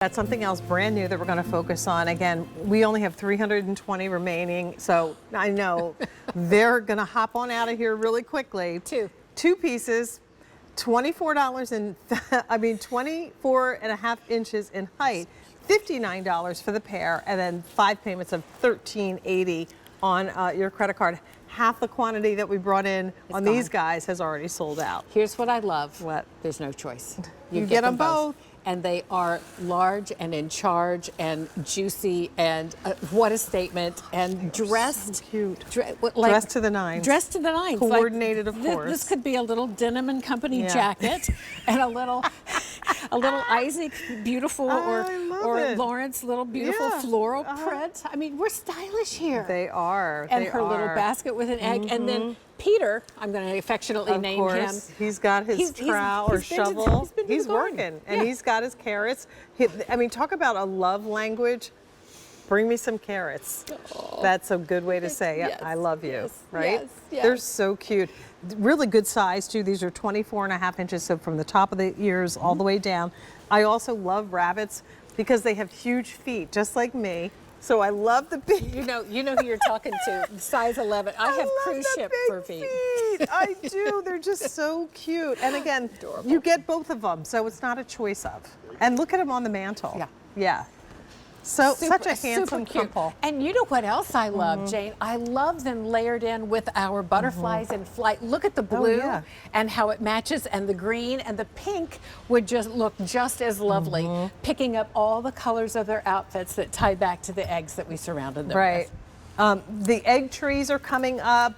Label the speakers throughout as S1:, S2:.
S1: That's something else brand new that we're going to focus on. Again, we only have 320 remaining, so I know they're going to hop on out of here really quickly. Two pieces, $24 and 24.5 inches in height, $59 for the pair, and then 5 payments of $13.80 on your credit card. Half the quantity that we brought in on these guys has already sold out.
S2: Here's what I love.
S1: What?
S2: There's no choice.
S1: You get them both.
S2: And they are large and in charge and juicy, and what a statement, and dressed.
S1: So cute.
S2: Like,
S1: dressed to the nines.
S2: Dressed to the nines.
S1: Coordinated, of course.
S2: This could be a little Denim and Company jacket and a little Isaac beautiful, or Lawrence little beautiful floral print. I mean, we're stylish here.
S1: They are.
S2: And her little basket with an egg, and then Peter, I'm going to affectionately name him.
S1: He's got his trowel or shovel. He's working, and he's got his carrots. I mean, talk about a love language. Bring me some carrots. Oh, that's a good way to say, I love you, right?
S2: Yes.
S1: They're so cute. Really good size, too. These are 24.5 inches, so from the top of the ears all the way down. I also love rabbits because they have huge feet, just like me. So I love the big.
S2: You know who you're talking to. Size 11. I have cruise ship for feet.
S1: I do. They're just so cute. And again, you get both of them, so it's not a choice of. And look at them on the mantle. Yeah. So such a handsome couple.
S2: And you know what else I love, Jane? I love them layered in with our butterflies in flight. Look at the blue and how it matches, and the green and the pink would just look just as lovely, picking up all the colors of their outfits that tie back to the eggs that we surrounded them with.
S1: The egg trees are coming up.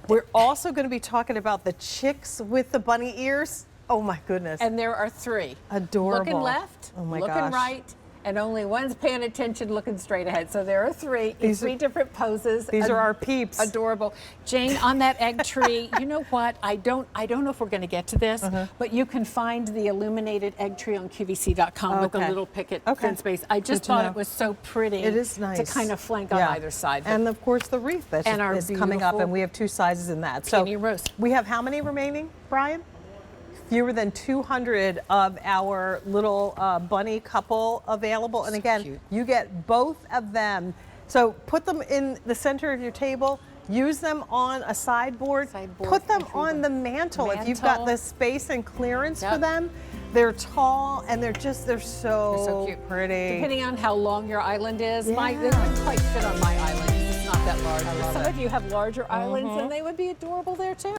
S1: We're also going to be talking about the chicks with the bunny ears. Oh my goodness.
S2: And there are 3.
S1: Adorable.
S2: Looking left, looking right, and only one's paying attention, looking straight ahead. So there are 3 in 3 different poses.
S1: These are our peeps.
S2: Adorable. Jane, on that egg tree, you know what? I don't know if we're going to get to this, but you can find the illuminated egg tree on QVC.com with the little picket fence base. I just thought it was so pretty.
S1: It is nice
S2: to kind of flank on either side.
S1: And of course the wreath that is coming up, and we have 2 sizes in that. So we have how many remaining, Brian? Fewer than 200 of our little bunny couple available. And again, you get both of them. So put them in the center of your table. Use them on a sideboard. Put them on the mantle if you've got the space and clearance for them. They're tall, and they're so cute. Pretty.
S2: Depending on how long your island is, they wouldn't quite fit on my island. It's not that large. Some of you have larger islands, and they would be adorable there too.